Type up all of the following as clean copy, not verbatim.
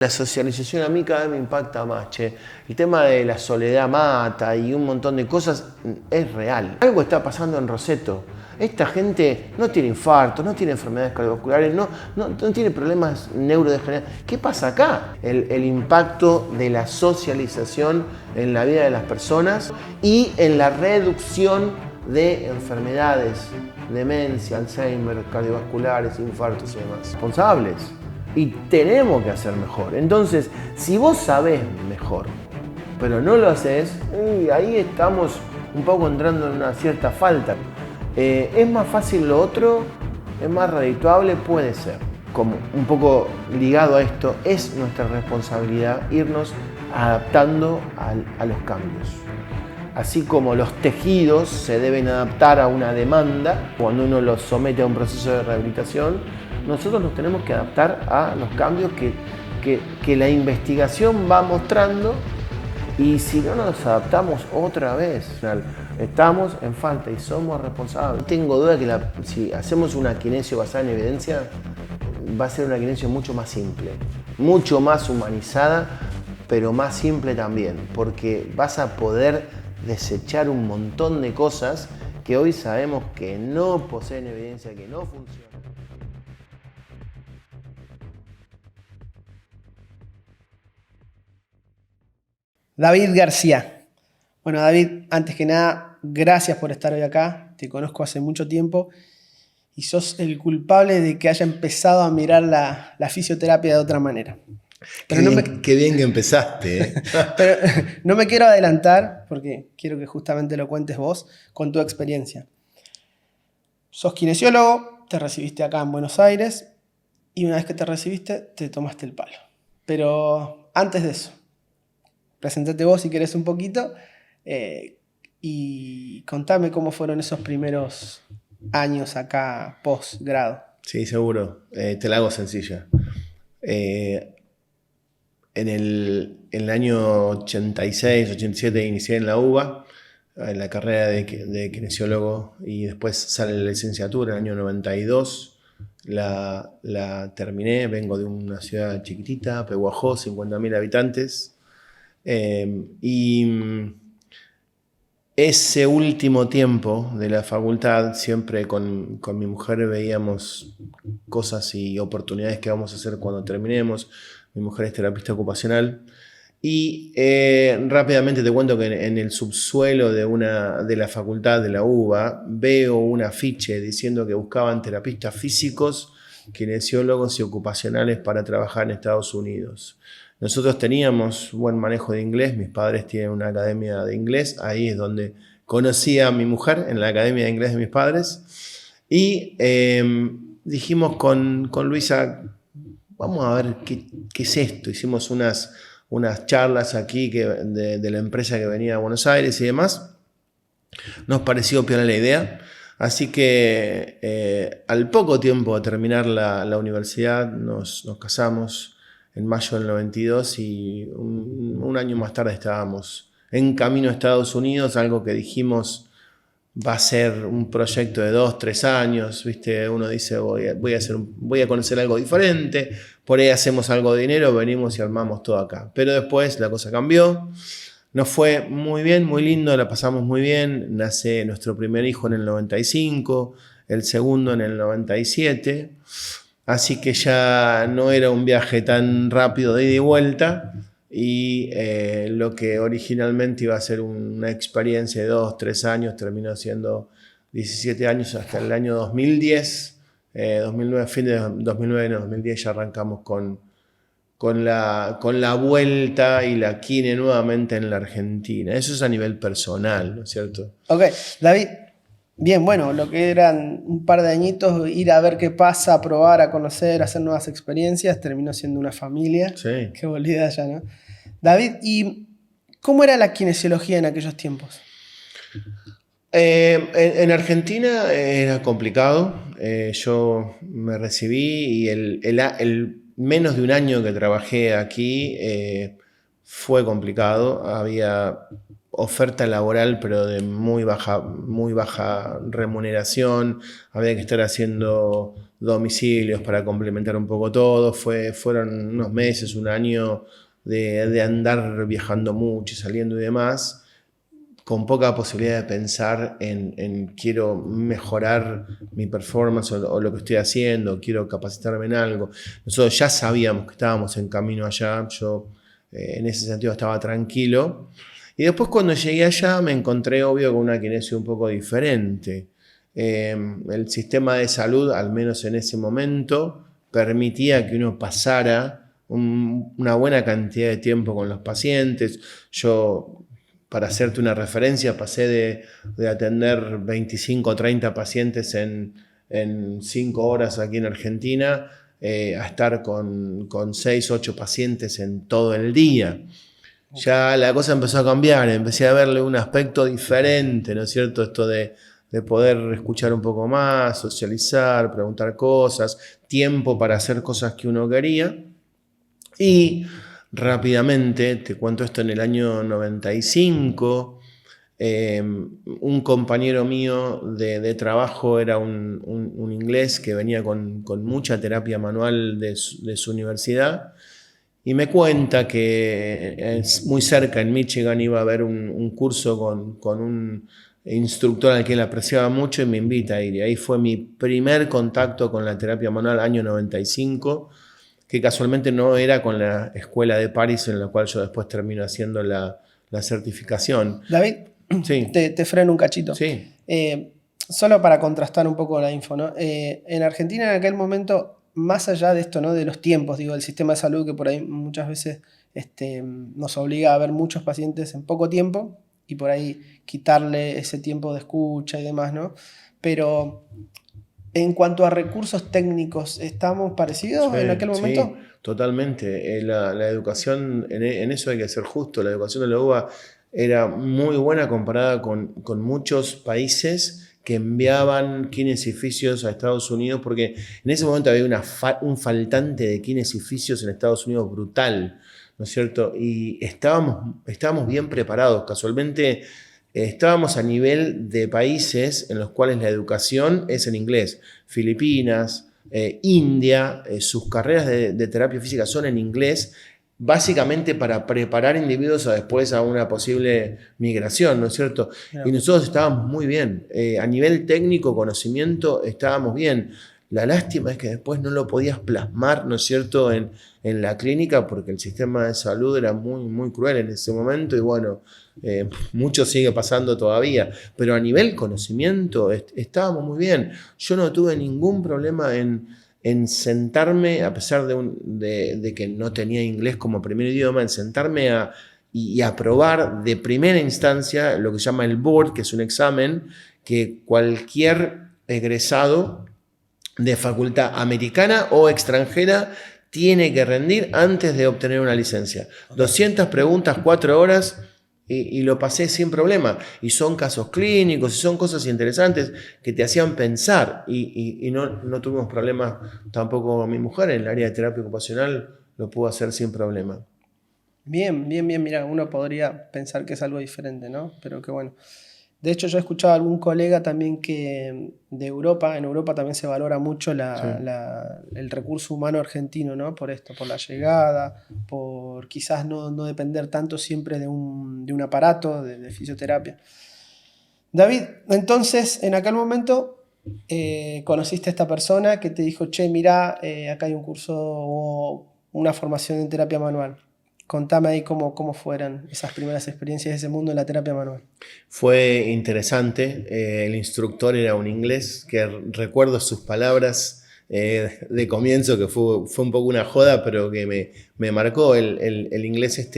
La socialización a mí cada vez me impacta más, che. El tema de la soledad mata y un montón de cosas es real. Algo está pasando en Roseto. Esta gente no tiene infartos, no tiene enfermedades cardiovasculares, no tiene problemas neurodegenerativos. ¿Qué pasa acá? El impacto de la socialización en la vida de las personas y en la reducción de enfermedades, demencia, Alzheimer, cardiovasculares, infartos y demás. Responsables. Y tenemos que hacer mejor. Entonces, si vos sabés mejor, pero no lo haces, ahí estamos un poco entrando en una cierta falta. ¿Es más fácil lo otro? ¿Es más redituable? Puede ser. Como un poco ligado a esto, es nuestra responsabilidad irnos adaptando a los cambios. Así como los tejidos se deben adaptar a una demanda, cuando uno los somete a un proceso de rehabilitación, nosotros nos tenemos que adaptar a los cambios que la investigación va mostrando, y si no nos adaptamos otra vez, estamos en falta y somos responsables. No tengo duda que si hacemos una kinesio basada en evidencia, va a ser una kinesio mucho más simple, mucho más humanizada, pero más simple también, porque vas a poder desechar un montón de cosas que hoy sabemos que no poseen evidencia, que no funcionan. David García. Bueno, David, antes que nada, gracias por estar hoy acá. Te conozco hace mucho tiempo y sos el culpable de que haya empezado a mirar la fisioterapia de otra manera. Qué bien que empezaste, ¿eh? Pero no me quiero adelantar porque quiero que justamente lo cuentes vos con tu experiencia. Sos kinesiólogo, te recibiste acá en Buenos Aires y una vez que te recibiste te tomaste el palo. Pero antes de eso, presentate vos si querés un poquito y contame cómo fueron esos primeros años acá posgrado. Sí, seguro. Te la hago sencilla. En el año 86, 87 inicié en la UBA, en la carrera de kinesiólogo, y después sale la licenciatura en el año 92. La terminé, vengo de una ciudad chiquitita, Pehuajó, 50.000 habitantes. Y ese último tiempo de la facultad, siempre con mi mujer veíamos cosas y oportunidades que vamos a hacer cuando terminemos. Mi mujer es terapista ocupacional. Y rápidamente te cuento que en el subsuelo de la facultad de la UBA veo un afiche diciendo que buscaban terapistas físicos, kinesiólogos y ocupacionales para trabajar en Estados Unidos. Nosotros teníamos buen manejo de inglés, mis padres tienen una academia de inglés, ahí es donde conocí a mi mujer, en la academia de inglés de mis padres, y dijimos con Luisa, vamos a ver qué es esto. Hicimos unas charlas aquí de la empresa que venía a Buenos Aires y demás. Nos pareció piola la idea, así que al poco tiempo de terminar la universidad nos casamos en mayo del 92 y un año más tarde estábamos en camino a Estados Unidos, algo que dijimos va a ser un proyecto de 2, 3 años, ¿viste? Uno dice voy a conocer algo diferente, por ahí hacemos algo de dinero, venimos y armamos todo acá. Pero después la cosa cambió, nos fue muy bien, muy lindo, la pasamos muy bien, nace nuestro primer hijo en el 95, el segundo en el 97, así que ya no era un viaje tan rápido de ida y vuelta, y lo que originalmente iba a ser una experiencia de 2, 3 años terminó siendo 17 años hasta el año 2010, 2009, fin de 2009, no, 2010 ya arrancamos con la vuelta y la kine nuevamente en la Argentina. Eso es a nivel personal, ¿no es cierto? Ok, David, bien, bueno, lo que eran un par de añitos, ir a ver qué pasa, a probar, a conocer, a hacer nuevas experiencias, terminó siendo una familia. Sí. Qué volvida ya, ¿no? David, ¿y cómo era la kinesiología en aquellos tiempos? En Argentina era complicado. Yo me recibí y el menos de un año que trabajé aquí fue complicado. Había oferta laboral, pero de muy baja remuneración. Había que estar haciendo domicilios para complementar un poco todo. Fueron unos meses, un año de andar viajando mucho y saliendo y demás, con poca posibilidad de pensar en quiero mejorar mi performance o lo que estoy haciendo, quiero capacitarme en algo. Nosotros ya sabíamos que estábamos en camino allá, yo en ese sentido estaba tranquilo. Y después cuando llegué allá me encontré obvio con una kinesio un poco diferente. El sistema de salud, al menos en ese momento, permitía que uno pasara una buena cantidad de tiempo con los pacientes. Yo, para hacerte una referencia, pasé de atender 25 o 30 pacientes en 5 horas aquí en Argentina a estar con 6 o 8 pacientes en todo el día. Ya la cosa empezó a cambiar, empecé a verle un aspecto diferente, ¿no es cierto? Esto de poder escuchar un poco más, socializar, preguntar cosas, tiempo para hacer cosas que uno quería. Y rápidamente, te cuento esto, en el año 95, un compañero mío de trabajo era un inglés que venía con mucha terapia manual de su universidad, y me cuenta que es muy cerca, en Michigan, iba a haber un curso con un instructor al que él apreciaba mucho y me invita a ir. Y ahí fue mi primer contacto con la terapia manual, año 95, que casualmente no era con la escuela de París, en la cual yo después termino haciendo la certificación. David, sí. te freno un cachito. Sí. Solo para contrastar un poco la info, ¿no? En Argentina en aquel momento, más allá de esto, ¿no? De los tiempos, digo, el sistema de salud que por ahí muchas veces nos obliga a ver muchos pacientes en poco tiempo y por ahí quitarle ese tiempo de escucha y demás, ¿no? Pero en cuanto a recursos técnicos, ¿estamos parecidos en aquel momento? Sí, totalmente. La educación, en eso hay que ser justo, la educación de la UBA era muy buena comparada con muchos países que enviaban kinesificios a Estados Unidos, porque en ese momento había un faltante de kinesificios en Estados Unidos brutal, ¿no es cierto? Y estábamos bien preparados. Casualmente estábamos a nivel de países en los cuales la educación es en inglés. Filipinas, India, sus carreras de terapia física son en inglés, básicamente para preparar individuos después a una posible migración, ¿no es cierto? Claro. Y nosotros estábamos muy bien. A nivel técnico, conocimiento, estábamos bien. La lástima es que después no lo podías plasmar, ¿no es cierto?, en la clínica, porque el sistema de salud era muy, muy cruel en ese momento y bueno, mucho sigue pasando todavía. Pero a nivel conocimiento estábamos muy bien. Yo no tuve ningún problema en sentarme, a pesar de que no tenía inglés como primer idioma, en sentarme y aprobar de primera instancia lo que se llama el board, que es un examen que cualquier egresado de facultad americana o extranjera tiene que rendir antes de obtener una licencia. 200 preguntas, 4 horas, y lo pasé sin problema. Y son casos clínicos, y son cosas interesantes que te hacían pensar. Y no tuvimos problemas tampoco con mi mujer. En el área de terapia ocupacional lo pudo hacer sin problema. Bien. Mira, uno podría pensar que es algo diferente, ¿no? Pero que bueno. De hecho, yo he escuchado a algún colega también que de Europa, en Europa también se valora mucho el recurso humano argentino, ¿no? Por esto, por la llegada, por quizás no depender tanto siempre de un aparato de fisioterapia. David, entonces, en aquel momento conociste a esta persona que te dijo, che, mirá, acá hay un curso o una formación en terapia manual. Contame ahí cómo fueran esas primeras experiencias de ese mundo en la terapia manual. Fue interesante. El instructor era un inglés que recuerdo sus palabras de comienzo, que fue un poco una joda, pero que me marcó. El inglés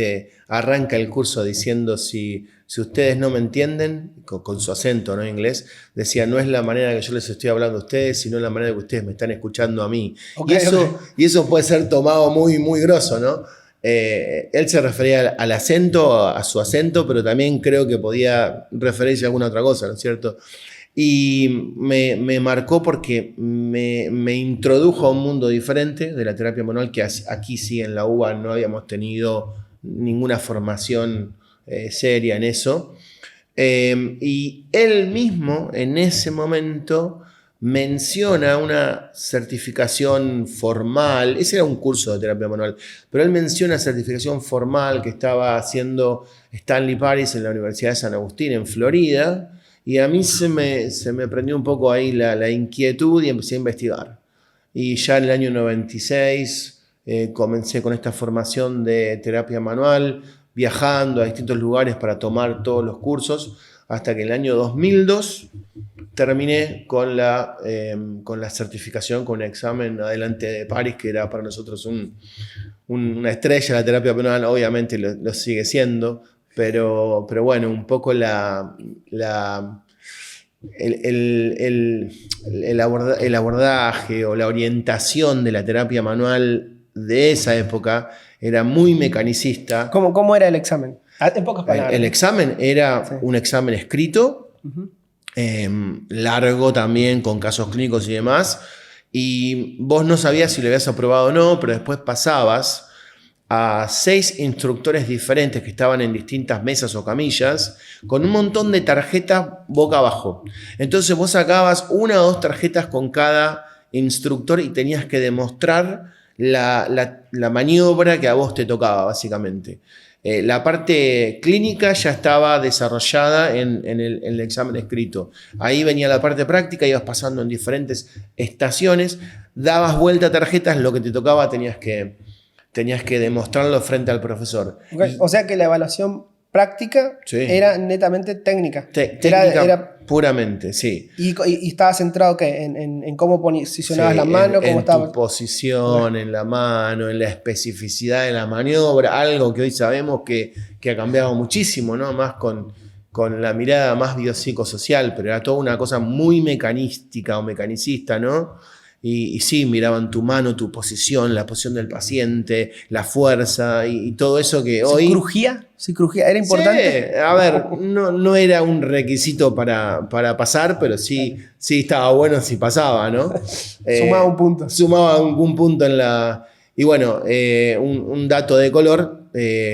arranca el curso diciendo, si ustedes no me entienden, con su acento, ¿no? Inglés, decía, no es la manera que yo les estoy hablando a ustedes, sino la manera que ustedes me están escuchando a mí. Okay, y eso puede ser tomado muy, muy grosso, ¿no? Él se refería al acento, a su acento, pero también creo que podía referirse a alguna otra cosa, ¿no es cierto? Y me marcó porque me introdujo a un mundo diferente de la terapia manual, que aquí sí en la UBA no habíamos tenido ninguna formación seria en eso. Y él mismo en ese momento menciona una certificación formal, ese era un curso de terapia manual, pero él menciona certificación formal que estaba haciendo Stanley Paris en la Universidad de San Agustín en Florida, y a mí se me prendió un poco ahí la inquietud y empecé a investigar. Y ya en el año 96 comencé con esta formación de terapia manual, viajando a distintos lugares para tomar todos los cursos, hasta que en el año 2002 terminé con la certificación, con un examen adelante de Paris, que era para nosotros una estrella de la terapia manual. Obviamente lo sigue siendo, pero bueno, un poco el abordaje o la orientación de la terapia manual de esa época era muy mecanicista. ¿Cómo era el examen? En pocas palabras. El examen era un examen escrito, largo también, con casos clínicos y demás, y vos no sabías si lo habías aprobado o no, pero después pasabas a 6 instructores diferentes que estaban en distintas mesas o camillas, con un montón de tarjetas boca abajo. Entonces vos sacabas 1 o 2 tarjetas con cada instructor y tenías que demostrar la maniobra que a vos te tocaba, básicamente. La parte clínica ya estaba desarrollada en el examen escrito. Ahí venía la parte práctica, ibas pasando en diferentes estaciones, dabas vuelta a tarjetas, lo que te tocaba tenías que demostrarlo frente al profesor. Okay. O sea que la evaluación práctica era netamente técnica. Técnica era puramente, sí. ¿Y estaba centrado ¿qué? En cómo posicionabas la mano? En tu posición, en la mano, en la especificidad de la maniobra, algo que hoy sabemos que ha cambiado muchísimo, ¿no? Más con la mirada más biopsicosocial, pero era toda una cosa muy mecanística o mecanicista, ¿no? Y sí, miraban tu mano, tu posición, la posición del paciente, la fuerza y todo eso que hoy... ¿Se crujía? ¿Era importante? Sí, a ver, no era un requisito para pasar, pero sí estaba bueno si pasaba, ¿no? Sumaba un punto. Sumaba un punto en la... Y bueno, un dato de color,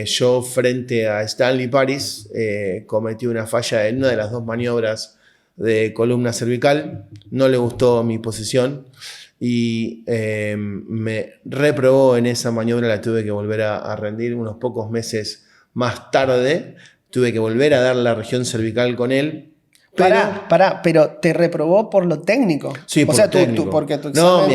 yo frente a Stanley Paris cometí una falla en una de las 2 maniobras de columna cervical, no le gustó mi posición y me reprobó en esa maniobra, la tuve que volver a rendir unos pocos meses más tarde, tuve que volver a dar la región cervical con él. Pero te reprobó por lo técnico. Sí, por lo técnico. Porque tu examen... No,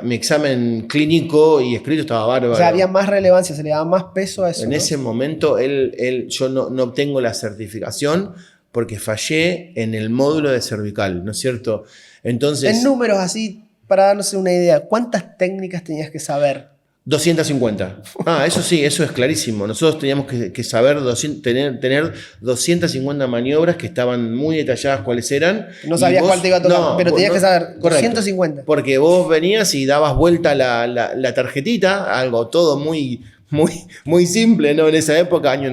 mi examen clínico y escrito estaba bárbaro. O sea, había más relevancia, se le daba más peso a eso. En ese momento yo no obtengo la certificación porque fallé en el módulo de cervical, ¿no es cierto? Entonces, en números así, para darnos una idea, ¿cuántas técnicas tenías que saber? 250. Eso sí, eso es clarísimo. Nosotros teníamos que saber, tener 250 maniobras que estaban muy detalladas cuáles eran. No sabías cuál te iba a tocar, pero tenías que saber 250. Porque vos venías y dabas vuelta la tarjetita, algo todo muy simple, ¿no? En esa época, año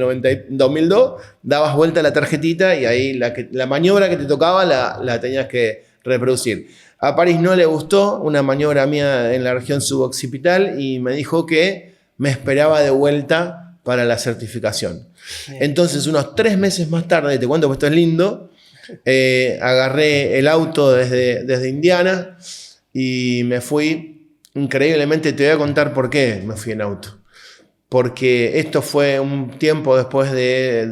2002, dabas vuelta la tarjetita y ahí la maniobra que te tocaba la tenías que reproducir. A Paris no le gustó una maniobra mía en la región suboccipital y me dijo que me esperaba de vuelta para la certificación. Entonces, unos 3 meses más tarde, te cuento que esto es lindo, agarré el auto desde Indiana y me fui. Increíblemente, te voy a contar por qué me fui en auto. Porque esto fue un tiempo después del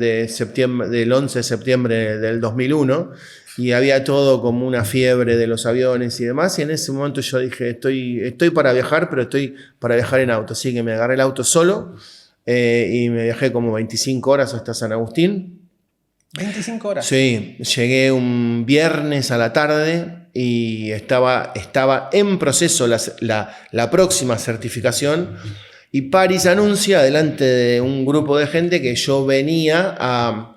11 de septiembre del 2001 y había todo como una fiebre de los aviones y demás, y en ese momento yo dije, estoy para viajar, pero estoy para viajar en auto. Así que me agarré el auto solo y me viajé como 25 horas hasta San Agustín. ¿25 horas? Sí, llegué un viernes a la tarde y estaba en proceso la próxima certificación. Y Paris anuncia delante de un grupo de gente que yo venía a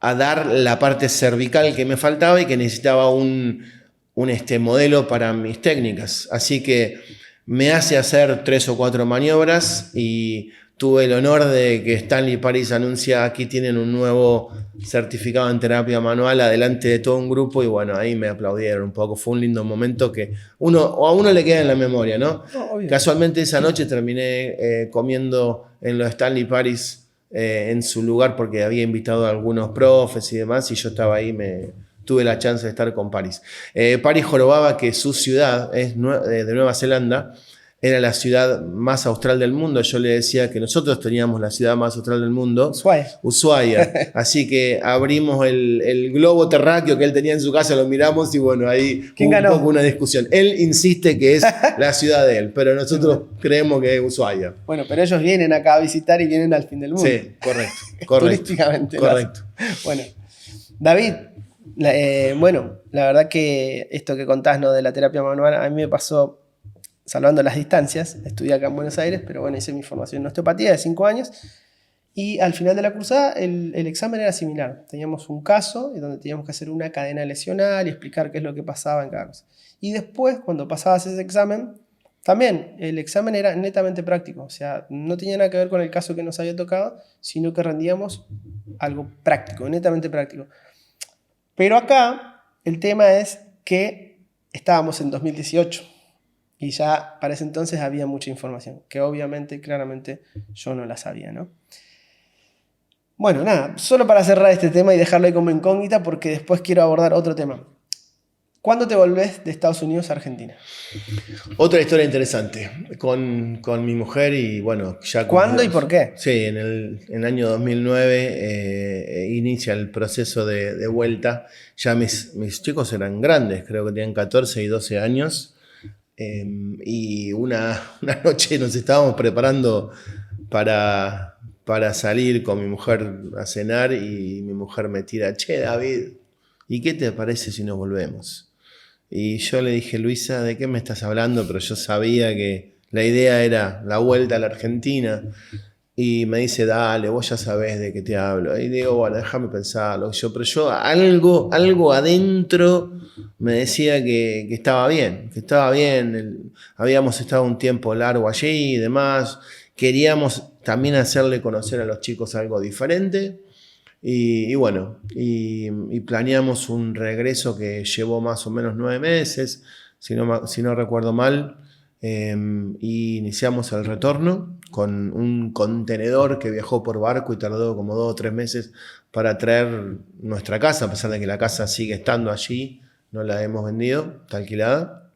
dar la parte cervical que me faltaba y que necesitaba un modelo para mis técnicas. Así que me hace hacer 3 o 4 maniobras y tuve el honor de que Stanley Paris anuncia: aquí tienen un nuevo certificado en terapia manual, adelante de todo un grupo, y bueno, ahí me aplaudieron un poco. Fue un lindo momento que a uno le queda en la memoria, ¿no? Casualmente esa noche terminé comiendo en los Stanley Paris en su lugar porque había invitado a algunos profes y demás, y yo estaba ahí, tuve la chance de estar con Paris. Paris jorobaba que su ciudad es de Nueva Zelanda, era la ciudad más austral del mundo. Yo le decía que nosotros teníamos la ciudad más austral del mundo, Ushuaia. Así que abrimos el globo terráqueo que él tenía en su casa, lo miramos y bueno, ahí hubo un poco una discusión. Él insiste que es la ciudad de él, pero nosotros creemos que es Ushuaia. Bueno, pero ellos vienen acá a visitar y vienen al fin del mundo. Sí, correcto. Turísticamente. Correcto. Bueno, David, bueno, la verdad que esto que contás, ¿no?, de la terapia manual, a mí me pasó, salvando las distancias. Estudié acá en Buenos Aires, pero bueno, hice mi formación en osteopatía de 5 años. Y al final de la cursada el examen era similar. Teníamos un caso donde teníamos que hacer una cadena lesional y explicar qué es lo que pasaba en cada cosa. Y después, cuando pasabas ese examen, también el examen era netamente práctico. O sea, no tenía nada que ver con el caso que nos había tocado, sino que rendíamos algo práctico, netamente práctico. Pero acá el tema es que estábamos en 2018. Y ya para ese entonces había mucha información, que obviamente, claramente, yo no la sabía, ¿no? Bueno, nada, solo para cerrar este tema y dejarlo ahí como incógnita, porque después quiero abordar otro tema. ¿Cuándo te volvés de Estados Unidos a Argentina? Otra historia interesante, con mi mujer y bueno, ya... ¿Cuándo y por qué? Sí, en el año 2009 inicia el proceso de vuelta. Ya mis chicos eran grandes, creo que tenían 14 y 12 años. Y una noche nos estábamos preparando para salir con mi mujer a cenar y mi mujer me tira: che, David, ¿y qué te parece si nos volvemos? Y yo le dije: Luisa, ¿de qué me estás hablando? Pero yo sabía que la idea era la vuelta a la Argentina. Y me dice: dale, vos ya sabés de qué te hablo. Y digo: bueno, déjame pensarlo. Pero yo algo adentro me decía que estaba bien, habíamos estado un tiempo largo allí y demás. Queríamos también hacerle conocer a los chicos algo diferente. Y bueno, y planeamos un regreso que llevó más o menos 9 meses, si no recuerdo mal. Y iniciamos el retorno con un contenedor que viajó por barco y tardó como 2 o 3 meses para traer nuestra casa, a pesar de que la casa sigue estando allí, no la hemos vendido, está alquilada,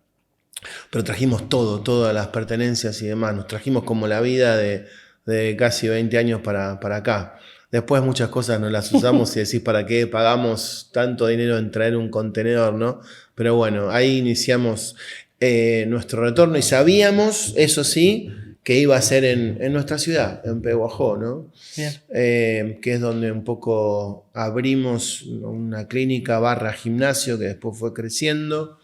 pero trajimos todas las pertenencias y demás, nos trajimos como la vida de casi 20 años para acá. Después muchas cosas no las usamos y decís: ¿para qué pagamos tanto dinero en traer un contenedor, no? Pero bueno, ahí iniciamos nuestro retorno y sabíamos, eso sí, que iba a ser en nuestra ciudad, en Pehuajó, ¿no? Que es donde un poco abrimos una clínica / gimnasio que después fue creciendo.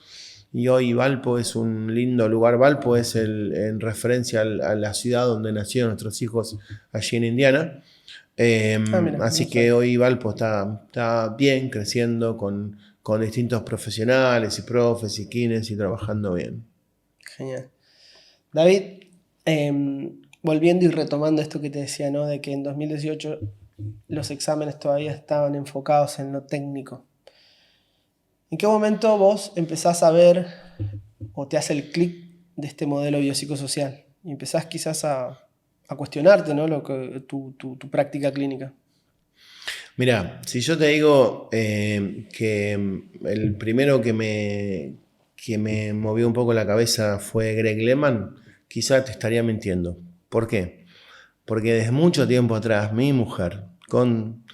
Y hoy Valpo es un lindo lugar. Valpo es en referencia a la ciudad donde nacieron nuestros hijos allí en Indiana. Mira, así que hoy Valpo está bien, creciendo con distintos profesionales y profes y kines y trabajando bien. Genial. David, volviendo y retomando esto que te decía, ¿no?, de que en 2018 los exámenes todavía estaban enfocados en lo técnico. ¿En qué momento vos empezás a ver o te hace el clic de este modelo biopsicosocial? Y empezás quizás a cuestionarte, ¿no?, tu práctica clínica. Mira, si yo te digo que el primero que me movió un poco la cabeza fue Greg Lehman, quizá te estaría mintiendo. ¿Por qué? Porque desde mucho tiempo atrás mi mujer con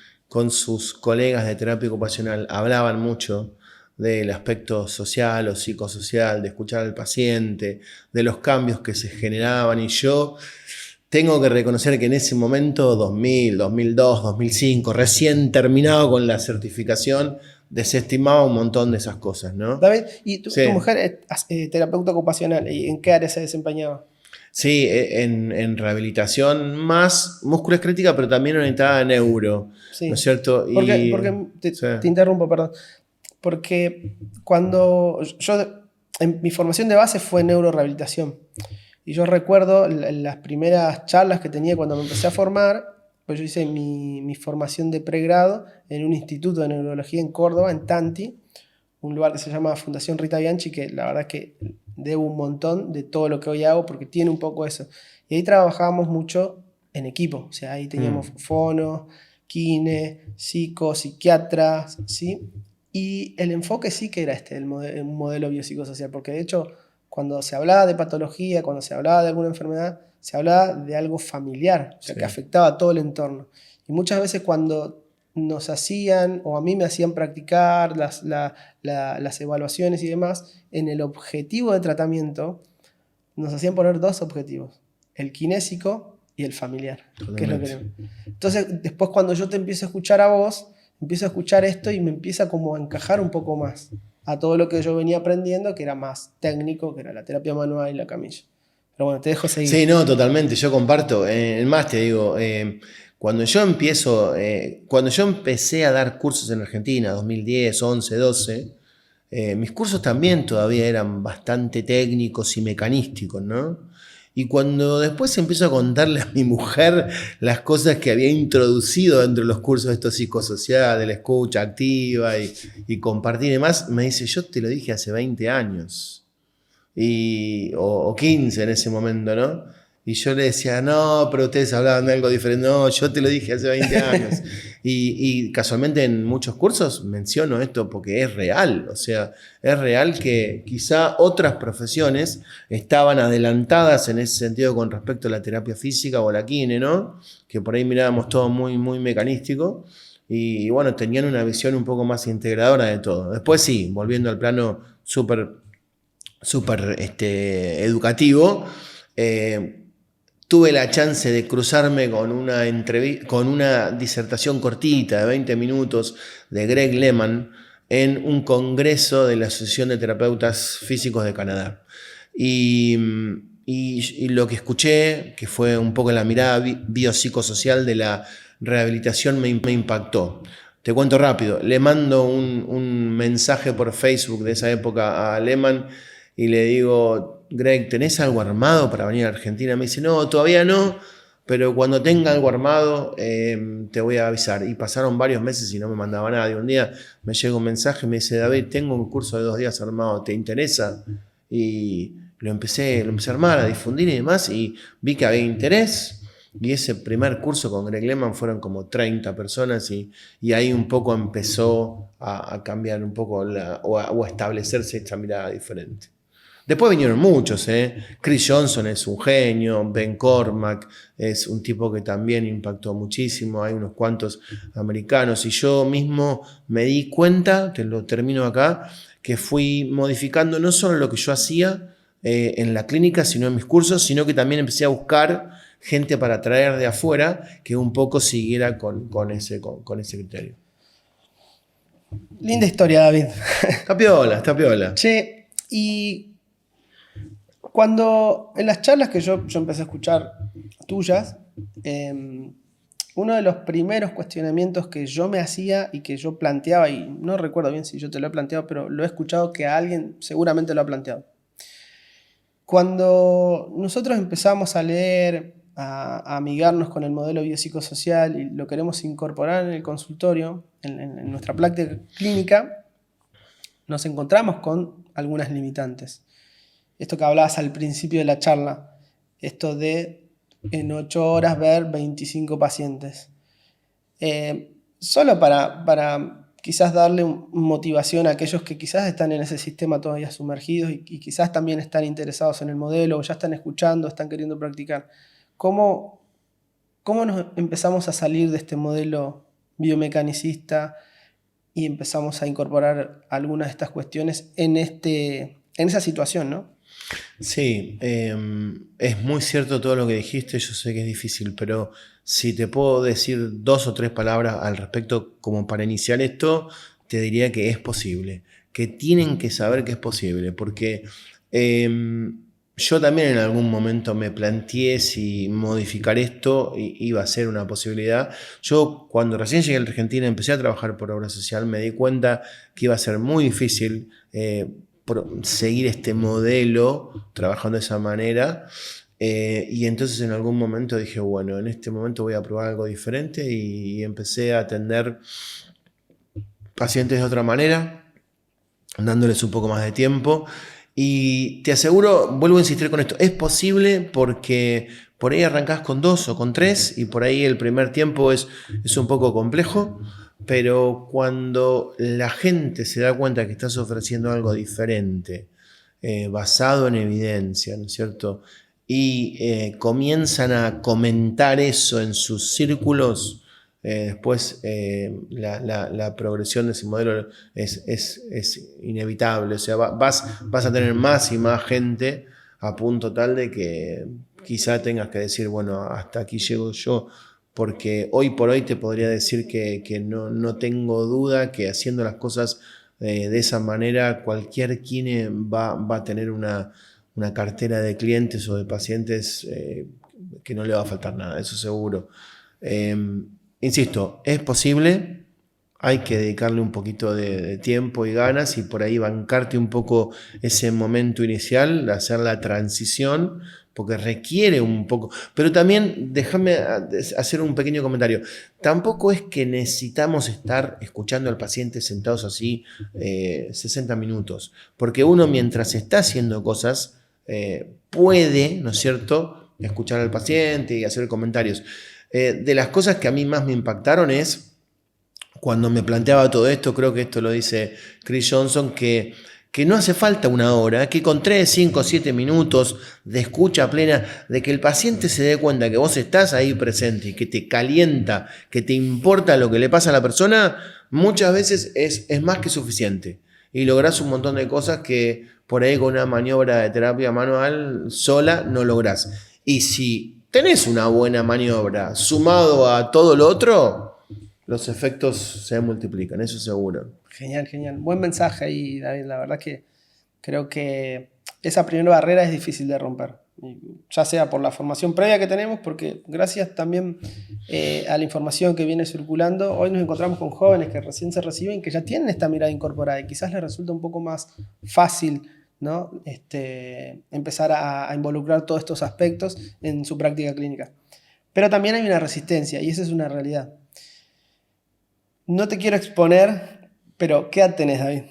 sus colegas de terapia ocupacional hablaban mucho del aspecto social o psicosocial, de escuchar al paciente, de los cambios que se generaban, y yo tengo que reconocer que en ese momento, 2000, 2002, 2005, recién terminado con la certificación, desestimaba un montón de esas cosas, ¿no? David, ¿y tu mujer es terapeuta ocupacional? ¿Y en qué área se desempeñaba? Sí, en rehabilitación más musculoesquelética, pero también orientada a neuro, sí, ¿no es cierto? Porque te interrumpo, perdón. Porque cuando en mi formación de base fue neurorehabilitación. Y yo recuerdo las primeras charlas que tenía cuando me empecé a formar, pues yo hice mi formación de pregrado en un instituto de neurología en Córdoba, en Tanti, un lugar que se llama Fundación Rita Bianchi, que la verdad es que debo un montón de todo lo que hoy hago porque tiene un poco eso. Y ahí trabajábamos mucho en equipo. O sea, ahí teníamos fono, kine, psico, psiquiatras, ¿sí? Y el enfoque sí que era un modelo biopsicosocial, porque de hecho, cuando se hablaba de patología, cuando se hablaba de alguna enfermedad, se hablaba de algo familiar, o sea, que afectaba a todo el entorno. Y muchas veces cuando nos hacían, o a mí me hacían practicar las evaluaciones y demás, en el objetivo de tratamiento, nos hacían poner 2 objetivos, el kinésico y el familiar. Que es lo que... Entonces, después cuando yo te empiezo a escuchar a vos, empiezo a escuchar esto y me empieza como a encajar un poco más a todo lo que yo venía aprendiendo, que era más técnico, que era la terapia manual y la camilla. Pero bueno, te dejo seguir. Sí, no, totalmente, yo comparto. Más te digo, cuando yo empecé a dar cursos en Argentina, 2010, 11, 12, mis cursos también todavía eran bastante técnicos y mecanísticos, ¿no? Y cuando después empiezo a contarle a mi mujer las cosas que había introducido dentro de los cursos de estos psicosociales, de la escucha activa y compartir y demás, me dice, yo te lo dije hace 20 años. O 15 en ese momento, ¿no? Y yo le decía, no, pero ustedes hablaban de algo diferente. No, yo te lo dije hace 20 años. Y casualmente en muchos cursos menciono esto porque es real. O sea, es real que quizá otras profesiones estaban adelantadas en ese sentido con respecto a la terapia física o la kine, ¿no? Que por ahí mirábamos todo muy, muy mecanístico. Y bueno, tenían una visión un poco más integradora de todo. Después sí, volviendo al plano súper educativo, tuve la chance de cruzarme con una disertación cortita de 20 minutos de Greg Lehman en un congreso de la Asociación de Terapeutas Físicos de Canadá. Y lo que escuché, que fue un poco la mirada biopsicosocial de la rehabilitación, me impactó. Te cuento rápido, le mando un mensaje por Facebook de esa época a Lehman y le digo, Greg, ¿tenés algo armado para venir a Argentina? Me dice, no, todavía no, pero cuando tenga algo armado te voy a avisar. Y pasaron varios meses y no me mandaba nadie. Un día me llega un mensaje y me dice, David, tengo un curso de 2 días armado, ¿te interesa? Y lo empecé a armar, a difundir y demás, y vi que había interés. Y ese primer curso con Greg Lehman fueron como 30 personas y ahí un poco empezó a cambiar un poco o a establecerse esta mirada diferente. Después vinieron muchos, Chris Johnson es un genio, Ben Cormack es un tipo que también impactó muchísimo, hay unos cuantos americanos y yo mismo me di cuenta, te lo termino acá, que fui modificando no solo lo que yo hacía en la clínica, sino en mis cursos, sino que también empecé a buscar gente para traer de afuera que un poco siguiera con ese criterio. Linda historia, David. Está piola. Che, y cuando en las charlas que yo empecé a escuchar tuyas, uno de los primeros cuestionamientos que yo me hacía y que yo planteaba, y no recuerdo bien si yo te lo he planteado, pero lo he escuchado que a alguien seguramente lo ha planteado. Cuando nosotros empezamos a leer, a amigarnos con el modelo biopsicosocial y lo queremos incorporar en el consultorio, en nuestra práctica clínica, nos encontramos con algunas limitantes. Esto que hablabas al principio de la charla, esto de en 8 horas ver 25 pacientes. Solo para quizás darle motivación a aquellos que quizás están en ese sistema todavía sumergidos y quizás también están interesados en el modelo o ya están escuchando, están queriendo practicar. ¿Cómo nos empezamos a salir de este modelo biomecanicista y empezamos a incorporar algunas de estas cuestiones en esa situación, ¿no? Sí, es muy cierto todo lo que dijiste, yo sé que es difícil, pero si te puedo decir 2 o 3 palabras al respecto como para iniciar esto, te diría que es posible, que tienen que saber que es posible, porque yo también en algún momento me planteé si modificar esto iba a ser una posibilidad. Yo cuando recién llegué a la Argentina empecé a trabajar por obra social, me di cuenta que iba a ser muy difícil seguir este modelo trabajando de esa manera y entonces en algún momento dije, bueno, en este momento voy a probar algo diferente y empecé a atender pacientes de otra manera, dándoles un poco más de tiempo. Y te aseguro, vuelvo a insistir con esto, es posible porque por ahí arrancás con 2 o con 3 y por ahí el primer tiempo es un poco complejo, pero cuando la gente se da cuenta que estás ofreciendo algo diferente, basado en evidencia, ¿no es cierto? Y comienzan a comentar eso en sus círculos, después la progresión de ese modelo es inevitable. O sea, vas a tener más y más gente a punto tal de que quizá tengas que decir, bueno, hasta aquí llego yo, porque hoy por hoy te podría decir que no tengo duda que haciendo las cosas de esa manera cualquier kine va a tener una cartera de clientes o de pacientes que no le va a faltar nada, eso seguro. Insisto, es posible, hay que dedicarle un poquito de tiempo y ganas y por ahí bancarte un poco ese momento inicial, hacer la transición, porque requiere un poco. Pero también déjame hacer un pequeño comentario. Tampoco es que necesitamos estar escuchando al paciente sentados así 60 minutos, porque uno mientras está haciendo cosas puede, ¿no es cierto?, escuchar al paciente y hacer comentarios. De las cosas que a mí más me impactaron es cuando me planteaba todo esto, creo que esto lo dice Chris Johnson, que no hace falta 1 hora, que con 3, 5, 7 minutos de escucha plena, de que el paciente se dé cuenta que vos estás ahí presente y que te calienta, que te importa lo que le pasa a la persona, muchas veces es más que suficiente. Y lográs un montón de cosas que por ahí con una maniobra de terapia manual sola no lográs. Y si tenés una buena maniobra sumado a todo lo otro, los efectos se multiplican, eso seguro. Genial, genial. Buen mensaje ahí, David. La verdad que creo que esa primera barrera es difícil de romper. Ya sea por la formación previa que tenemos, porque gracias también a la información que viene circulando, hoy nos encontramos con jóvenes que recién se reciben, que ya tienen esta mirada incorporada y quizás les resulta un poco más fácil, ¿no? Empezar a involucrar todos estos aspectos en su práctica clínica. Pero también hay una resistencia y esa es una realidad. No te quiero exponer, pero ¿qué edad tenés, David?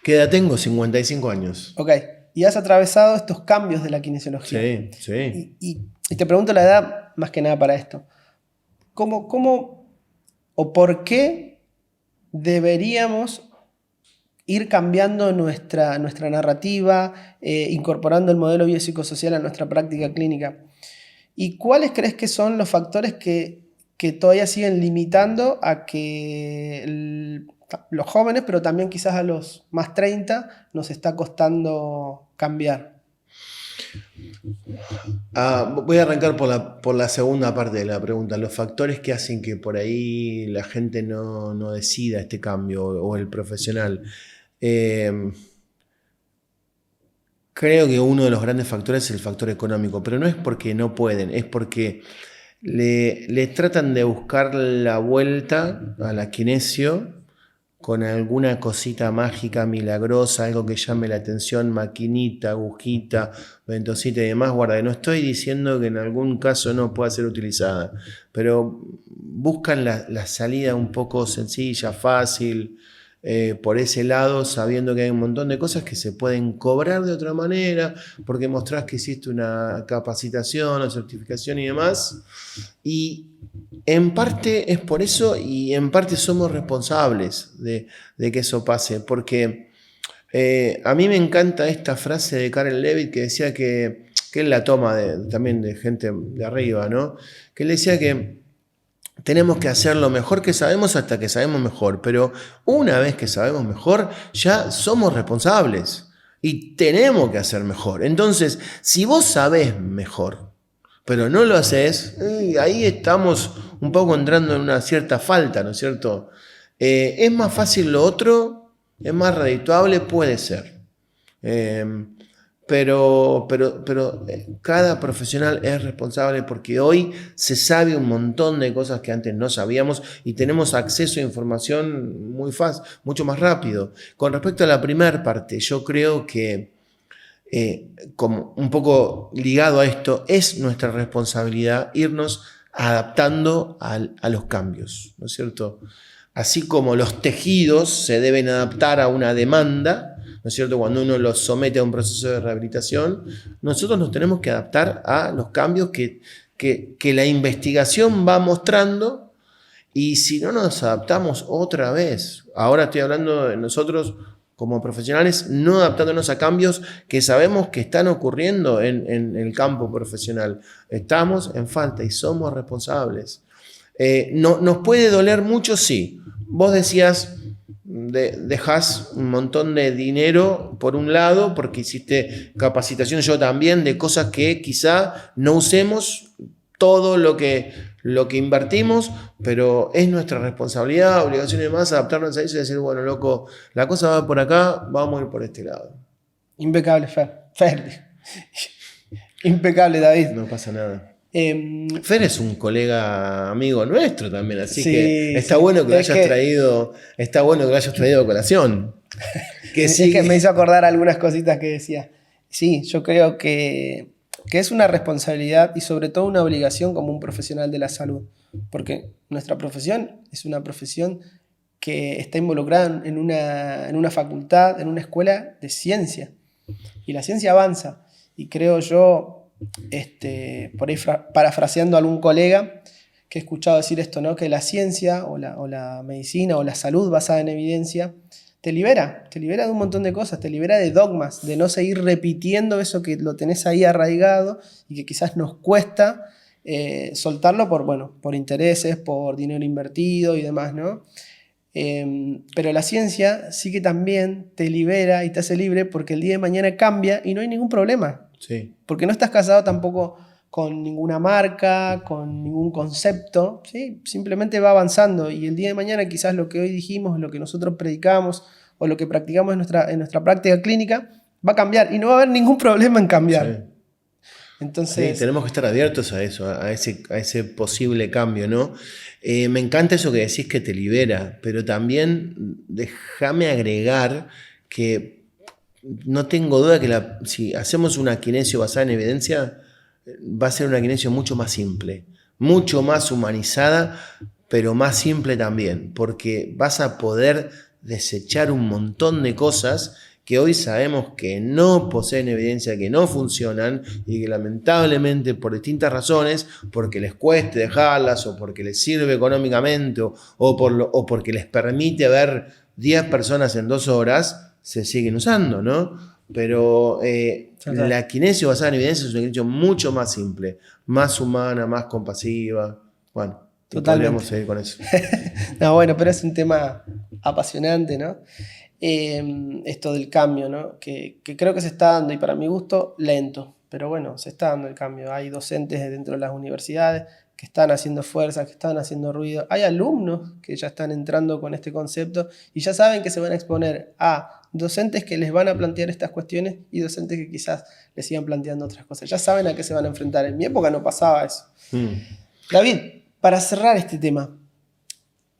¿Qué edad tengo? 55 años. Ok, y has atravesado estos cambios de la kinesiología. Sí, sí. Y te pregunto la edad más que nada para esto. ¿Cómo o por qué deberíamos ir cambiando nuestra narrativa, incorporando el modelo biopsicosocial a nuestra práctica clínica? ¿Y cuáles crees que son los factores que todavía siguen limitando a que los jóvenes, pero también quizás a los más 30, nos está costando cambiar? Voy a arrancar por la segunda parte de la pregunta, los factores que hacen que por ahí la gente no decida este cambio o el profesional. Creo que uno de los grandes factores es el factor económico, pero no es porque no pueden, es porque le tratan de buscar la vuelta a la kinesio con alguna cosita mágica, milagrosa, algo que llame la atención, maquinita, agujita, ventosita y demás. Guarda, no estoy diciendo que en algún caso no pueda ser utilizada, pero buscan la salida un poco sencilla, fácil, por ese lado, sabiendo que hay un montón de cosas que se pueden cobrar de otra manera, porque mostrás que hiciste una capacitación o certificación y demás. Y en parte es por eso y en parte somos responsables de que eso pase, porque a mí me encanta esta frase de Karel Levitt que decía que él la toma también de gente de arriba, ¿no? Que él decía que tenemos que hacer lo mejor que sabemos hasta que sabemos mejor, pero una vez que sabemos mejor ya somos responsables y tenemos que hacer mejor. Entonces, si vos sabés mejor, pero no lo haces, ahí estamos un poco entrando en una cierta falta, ¿no es cierto? ¿Es más fácil lo otro? ¿Es más redituable? Puede ser. Pero cada profesional es responsable porque hoy se sabe un montón de cosas que antes no sabíamos y tenemos acceso a información muy fácil, mucho más rápido. Con respecto a la primera parte, yo creo que como un poco ligado a esto, es nuestra responsabilidad irnos adaptando a los cambios, ¿no es cierto? Así como los tejidos se deben adaptar a una demanda, ¿no es cierto? Cuando uno los somete a un proceso de rehabilitación, nosotros nos tenemos que adaptar a los cambios que la investigación va mostrando, y si no nos adaptamos otra vez, ahora estoy hablando de nosotros como profesionales, no adaptándonos a cambios que sabemos que están ocurriendo en el campo profesional. Estamos en falta y somos responsables. Nos puede doler mucho, sí. Vos decías, dejás un montón de dinero por un lado, porque hiciste capacitación, yo también, de cosas que quizá no usemos todo lo que invertimos, pero es nuestra responsabilidad, obligación y demás, adaptarnos a eso y decir, bueno, loco, la cosa va por acá, vamos a ir por este lado. Impecable, Fer. Impecable, David. No pasa nada. Fer es un colega amigo nuestro también, así sí, que está bueno que lo hayas traído, está bueno que lo hayas traído a colación. Es que me hizo acordar algunas cositas que decía. Sí, yo creo que es una responsabilidad y sobre todo una obligación como un profesional de la salud, porque nuestra profesión es una profesión que está involucrada en una facultad, en una escuela de ciencia, y la ciencia avanza, y creo yo, por ahí parafraseando a algún colega que he escuchado decir esto, ¿no? Que la ciencia o la medicina o la salud basada en evidencia te libera de un montón de cosas, te libera de dogmas, de no seguir repitiendo eso que lo tenés ahí arraigado y que quizás nos cuesta soltarlo por intereses, por dinero invertido y demás, ¿no? Pero la ciencia sí que también te libera y te hace libre, porque el día de mañana cambia y no hay ningún problema. Sí. Porque no estás casado tampoco con ninguna marca, con ningún concepto, ¿sí? Simplemente va avanzando, y el día de mañana quizás lo que hoy dijimos, lo que nosotros predicamos o lo que practicamos en nuestra práctica clínica va a cambiar y no va a haber ningún problema en cambiar. Sí. Entonces, sí, tenemos que estar abiertos a eso, a ese posible cambio, ¿no? Me encanta eso que decís, que te libera, pero también déjame agregar que no tengo duda que si hacemos una kinesio basada en evidencia, va a ser una kinesio mucho más simple, mucho más humanizada, pero más simple también, porque vas a poder desechar un montón de cosas que hoy sabemos que no poseen evidencia, que no funcionan, y que lamentablemente por distintas razones, porque les cueste dejarlas, o porque les sirve económicamente, o porque les permite ver 10 personas en 2 horas, se siguen usando, ¿no? Pero la kinesio basada en evidencia es una kinesio mucho más simple, más humana, más compasiva. Bueno, podríamos seguir con eso. No, bueno, pero es un tema apasionante, ¿no? Esto del cambio, ¿no? Que creo que se está dando, y para mi gusto, lento. Pero bueno, se está dando el cambio. Hay docentes dentro de las universidades que están haciendo fuerza, que están haciendo ruido. Hay alumnos que ya están entrando con este concepto y ya saben que se van a exponer a docentes que les van a plantear estas cuestiones y docentes que quizás les sigan planteando otras cosas. Ya saben a qué se van a enfrentar. En mi época no pasaba eso. David, para cerrar este tema,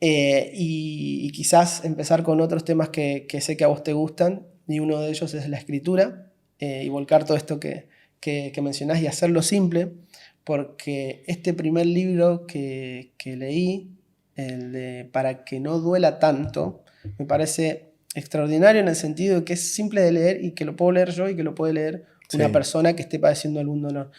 y quizás empezar con otros temas que sé que a vos te gustan, y uno de ellos es la escritura, y volcar todo esto que mencionás y hacerlo simple, porque este primer libro que leí, el de Para que no duela tanto, me parece extraordinario en el sentido de que es simple de leer y que lo puedo leer yo y que lo puede leer una persona que esté padeciendo algún dolor.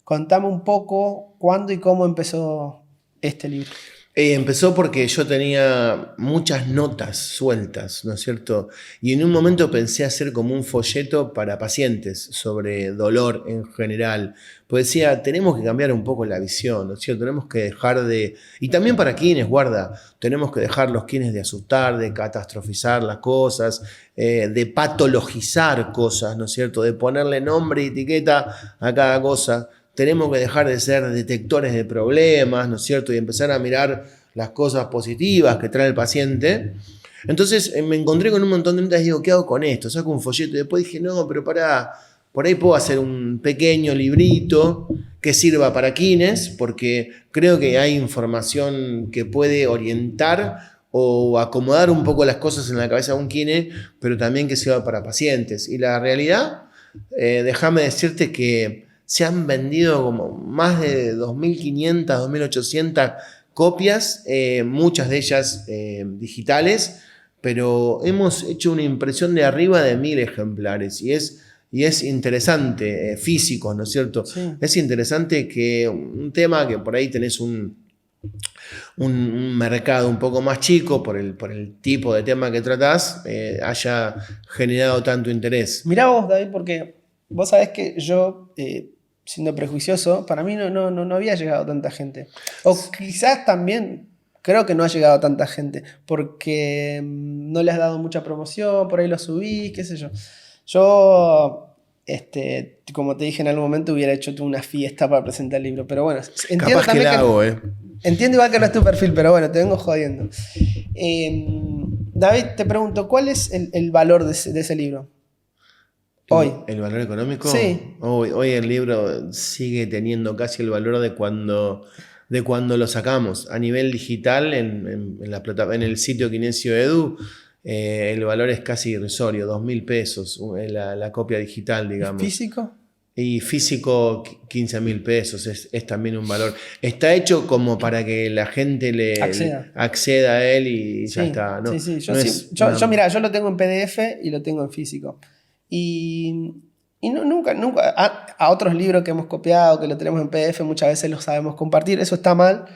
Contame un poco cuándo y cómo empezó este libro. Empezó porque yo tenía muchas notas sueltas, ¿no es cierto? Y en un momento pensé hacer como un folleto para pacientes sobre dolor en general. Pues decía, tenemos que cambiar un poco la visión, ¿no es cierto? Tenemos que dejar de... Y también para quienes, guarda, tenemos que dejar los quienes de asustar, de catastrofizar las cosas, de patologizar cosas, ¿no es cierto? De ponerle nombre y etiqueta a cada cosa. Tenemos que dejar de ser detectores de problemas, ¿no es cierto? Y empezar a mirar las cosas positivas que trae el paciente. Entonces me encontré con un montón de notas y digo, ¿qué hago con esto? Saco un folleto y después dije, no, pero pará, por ahí puedo hacer un pequeño librito que sirva para quienes, porque creo que hay información que puede orientar o acomodar un poco las cosas en la cabeza de un kine, pero también que sirva para pacientes. Y la realidad, déjame decirte que se han vendido como más de 2.500, 2.800 copias, muchas de ellas digitales, pero hemos hecho una impresión de arriba de 1000 ejemplares y es interesante, físicos, ¿no es cierto? Sí. Es interesante que un tema que por ahí tenés un mercado un poco más chico por el tipo de tema que tratás, haya generado tanto interés. Mirá vos, David, porque vos sabés que yo, siendo prejuicioso, para mí no había llegado tanta gente. O quizás también creo que no ha llegado tanta gente, porque no le has dado mucha promoción, por ahí lo subís, qué sé yo. Yo, como te dije en algún momento, hubiera hecho tú una fiesta para presentar el libro, pero bueno, entiendo Capaz que la hago, Entiendo igual que no es tu perfil, pero bueno, te vengo jodiendo. David, te pregunto, ¿cuál es el valor de ese libro? Hoy. ¿El valor económico? Sí. Hoy el libro sigue teniendo casi el valor de cuando lo sacamos. A nivel digital, en el sitio Kinesio Edu, el valor es casi irrisorio, 2.000 pesos, la copia digital, digamos. ¿Físico? Y físico, 15.000 pesos, es también un valor. Está hecho como para que la gente acceda a él y ya está. ¿No? Sí. Yo, Mira, yo lo tengo en PDF y lo tengo en físico. Y nunca, a otros libros que hemos copiado, que lo tenemos en PDF, muchas veces los sabemos compartir, eso está mal.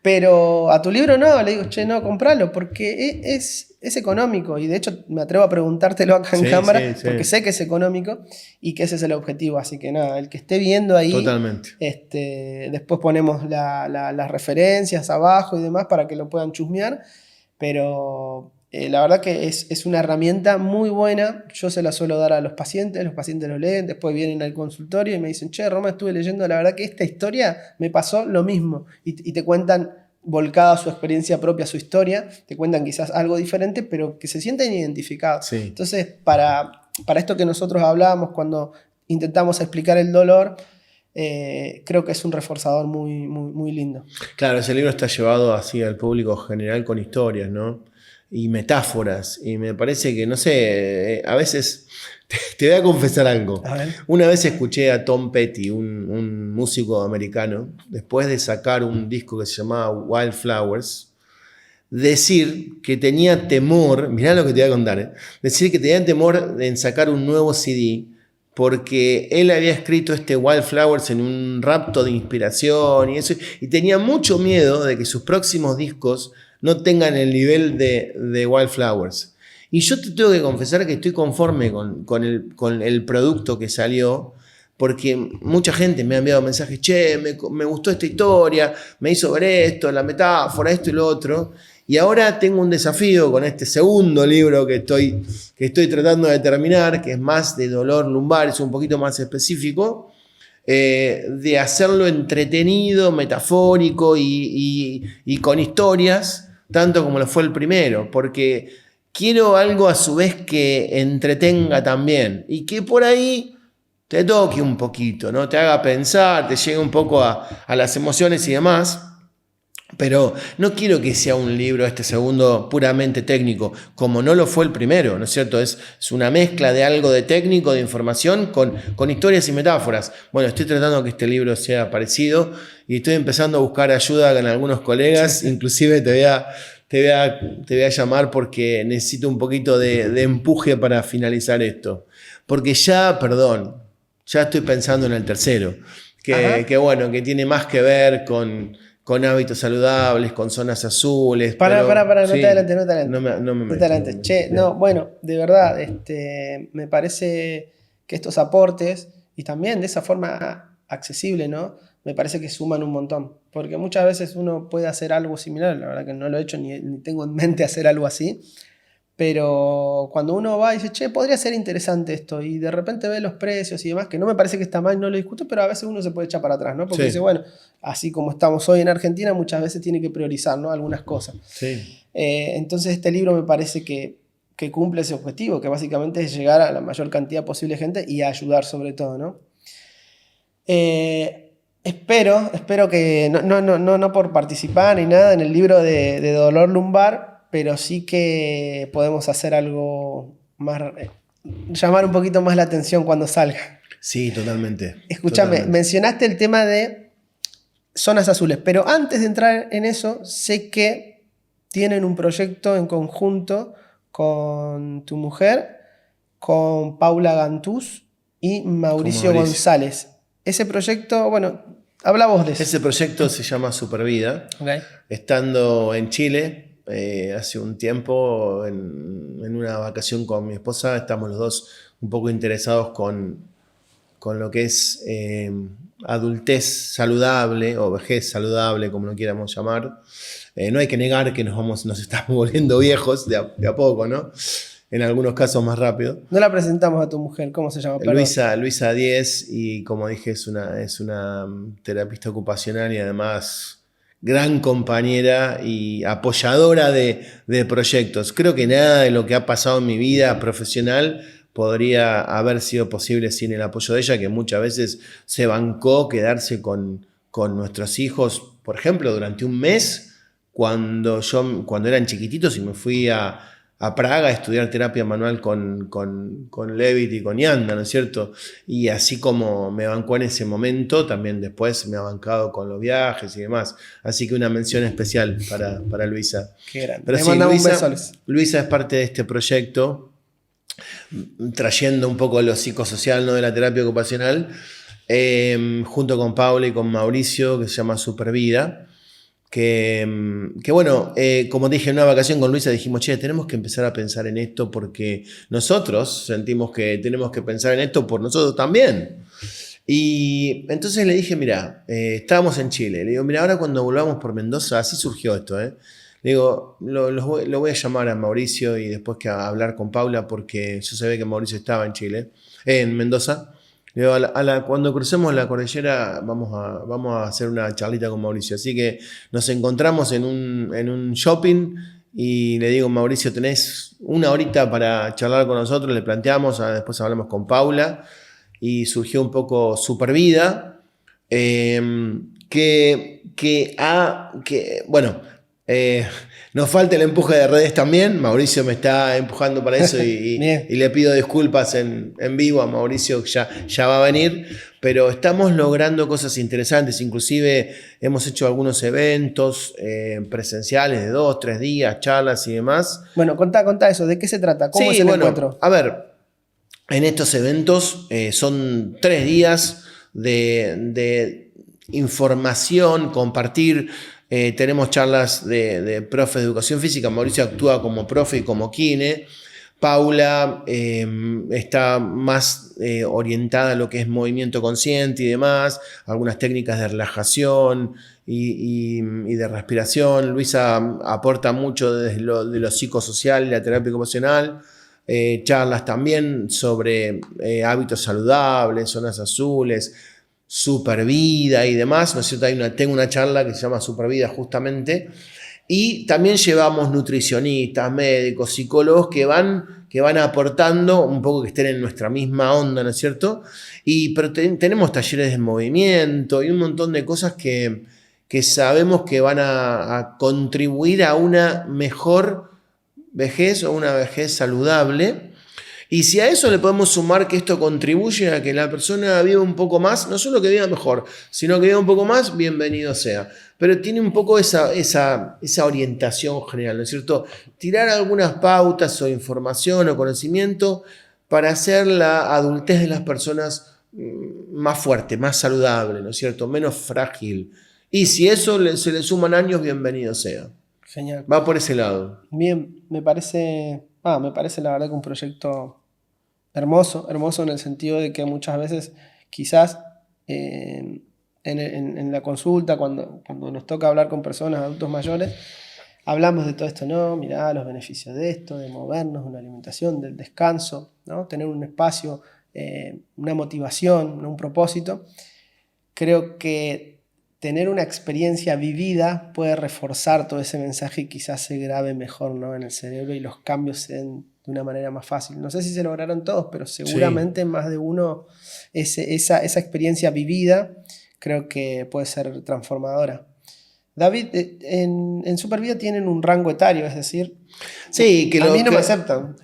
Pero a tu libro no, le digo, che, no, compralo, porque es económico. Y de hecho me atrevo a preguntártelo acá en cámara, porque sé que es económico y que ese es el objetivo. Así que nada, el que esté viendo ahí, totalmente. Después ponemos las referencias abajo y demás para que lo puedan chusmear. Pero la verdad que es una herramienta muy buena. Yo se la suelo dar a los pacientes lo leen, después vienen al consultorio y me dicen, che, Roma, estuve leyendo, la verdad que esta historia me pasó lo mismo. Y te cuentan, volcada su experiencia propia, su historia, te cuentan quizás algo diferente, pero que se sienten identificados. Sí. Entonces, para esto que nosotros hablábamos cuando intentamos explicar el dolor, creo que es un reforzador muy, muy, muy lindo. Claro, ese libro está llevado así al público general con historias, ¿no? Y metáforas, y me parece que, no sé, a veces, te voy a confesar algo. A ver. Una vez escuché a Tom Petty, un músico americano, después de sacar un disco que se llamaba Wildflowers, decir que tenía temor, mirá lo que te voy a contar, decir que tenía temor en sacar un nuevo CD, porque él había escrito este Wildflowers en un rapto de inspiración y eso, y tenía mucho miedo de que sus próximos discos no tengan el nivel de Wildflowers. Y yo te tengo que confesar que estoy conforme con el producto que salió, porque mucha gente me ha enviado mensajes, che, me gustó esta historia, me hizo ver esto, la metáfora, esto y lo otro. Y ahora tengo un desafío con este segundo libro que estoy tratando de terminar, que es más de dolor lumbar, es un poquito más específico, de hacerlo entretenido, metafórico y con historias, tanto como lo fue el primero, porque quiero algo a su vez que entretenga también y que por ahí te toque un poquito, ¿no? Te haga pensar, te llegue un poco a las emociones y demás. Pero no quiero que sea un libro, este segundo, puramente técnico, como no lo fue el primero, ¿no es cierto? Es una mezcla de algo de técnico, de información, con historias y metáforas. Bueno, estoy tratando que este libro sea parecido y estoy empezando a buscar ayuda con algunos colegas, inclusive te voy a llamar porque necesito un poquito de empuje para finalizar esto. Porque ya estoy pensando en el tercero, que bueno, que tiene más que ver con hábitos saludables, con zonas azules. Para, no sí, te adelante. No me te adelante. Che, no, bueno, de verdad, me parece que estos aportes, y también de esa forma accesible, ¿no? Me parece que suman un montón. Porque muchas veces uno puede hacer algo similar, la verdad que no lo he hecho ni tengo en mente hacer algo así. Pero cuando uno va y dice, che, podría ser interesante esto, y de repente ve los precios y demás, que no me parece que está mal, no lo discuto, pero a veces uno se puede echar para atrás, ¿no? Porque dice, bueno, así como estamos hoy en Argentina, muchas veces tiene que priorizar, ¿no? Algunas cosas. Sí. Entonces este libro me parece que cumple ese objetivo, que básicamente es llegar a la mayor cantidad posible de gente y ayudar sobre todo, ¿no? Espero que, no por participar ni nada en el libro de dolor lumbar, pero sí que podemos hacer algo más, llamar un poquito más la atención cuando salga. Sí, totalmente. Escúchame, mencionaste el tema de zonas azules, pero antes de entrar en eso, sé que tienen un proyecto en conjunto con tu mujer, con Paula Gantús y Mauricio González. Ese proyecto, bueno, habla vos de eso. Ese proyecto se llama Supervida. Okay. Estando en Chile hace un tiempo, en una vacación con mi esposa, estamos los dos un poco interesados con lo que es adultez saludable o vejez saludable, como lo quieramos llamar. No hay que negar que nos estamos volviendo viejos de a poco, ¿no? En algunos casos más rápido. No la presentamos a tu mujer, ¿cómo se llama? Luisa Díez, y como dije, es una terapista ocupacional y además gran compañera y apoyadora de proyectos. Creo que nada de lo que ha pasado en mi vida profesional podría haber sido posible sin el apoyo de ella, que muchas veces se bancó quedarse con nuestros hijos, por ejemplo, durante un mes, cuando eran chiquititos y me fui a Praga a estudiar terapia manual con Levitt y con Yanda, ¿no es cierto? Y así como me bancó en ese momento, también después me ha bancado con los viajes y demás. Así que una mención especial para Luisa. Qué grande. Pero sí, Luisa es parte de este proyecto, trayendo un poco lo psicosocial, ¿no?, de la terapia ocupacional, junto con Paula y con Mauricio, que se llama Supervida. Que bueno, como dije, en una vacación con Luisa dijimos, che, tenemos que empezar a pensar en esto porque nosotros sentimos que tenemos que pensar en esto por nosotros también. Y entonces le dije, mira, estábamos en Chile, le digo, mira, ahora cuando volvamos por Mendoza, así surgió esto, le digo, lo voy a llamar a Mauricio y después que a hablar con Paula, porque yo sabía que Mauricio estaba en Chile, en Mendoza. Le digo, cuando crucemos la cordillera vamos a hacer una charlita con Mauricio. Así que nos encontramos en un shopping y le digo, Mauricio, ¿tenés una horita para charlar con nosotros? Le planteamos, después hablamos con Paula y surgió un poco Supervida, nos falta el empuje de redes también. Mauricio me está empujando para eso y le pido disculpas en vivo a Mauricio, que ya va a venir. Pero estamos logrando cosas interesantes. Inclusive hemos hecho algunos eventos presenciales de 2-3 días, charlas y demás. Bueno, contá eso. ¿De qué se trata? ¿Cómo es el encuentro? A ver, en estos eventos son 3 días de información, compartir. Tenemos charlas de profes de educación física. Mauricio actúa como profe y como kine. Paula está más orientada a lo que es movimiento consciente y demás, algunas técnicas de relajación y de respiración. Luisa aporta mucho desde lo psicosocial y la terapia ocupacional. Charlas también sobre hábitos saludables, zonas azules, Supervida y demás, ¿no es cierto? Tengo una charla que se llama Supervida justamente, y también llevamos nutricionistas, médicos, psicólogos que van aportando un poco, que estén en nuestra misma onda, ¿no es cierto? Pero tenemos talleres de movimiento y un montón de cosas que sabemos que van a contribuir a una mejor vejez o una vejez saludable. Y si a eso le podemos sumar que esto contribuye a que la persona viva un poco más, no solo que viva mejor, sino que viva un poco más, bienvenido sea. Pero tiene un poco esa orientación general, ¿no es cierto? Tirar algunas pautas o información o conocimiento para hacer la adultez de las personas más fuerte, más saludable, ¿no es cierto? Menos frágil. Y si eso se le suman años, bienvenido sea. Genial. Va por ese lado. Bien, me parece la verdad que un proyecto hermoso en el sentido de que muchas veces quizás en la consulta, cuando nos toca hablar con personas, adultos mayores, hablamos de todo esto, ¿no? Mirá los beneficios de esto, de movernos, una alimentación, del descanso, ¿no? Tener un espacio, una motivación, un propósito. Creo que tener una experiencia vivida puede reforzar todo ese mensaje y quizás se grabe mejor, ¿no?, en el cerebro y los cambios se den de una manera más fácil. No sé si se lograron todos, pero seguramente más de uno, esa experiencia vivida creo que puede ser transformadora. David, en Supervida tienen un rango etario, es decir, sí, a mí no me aceptan.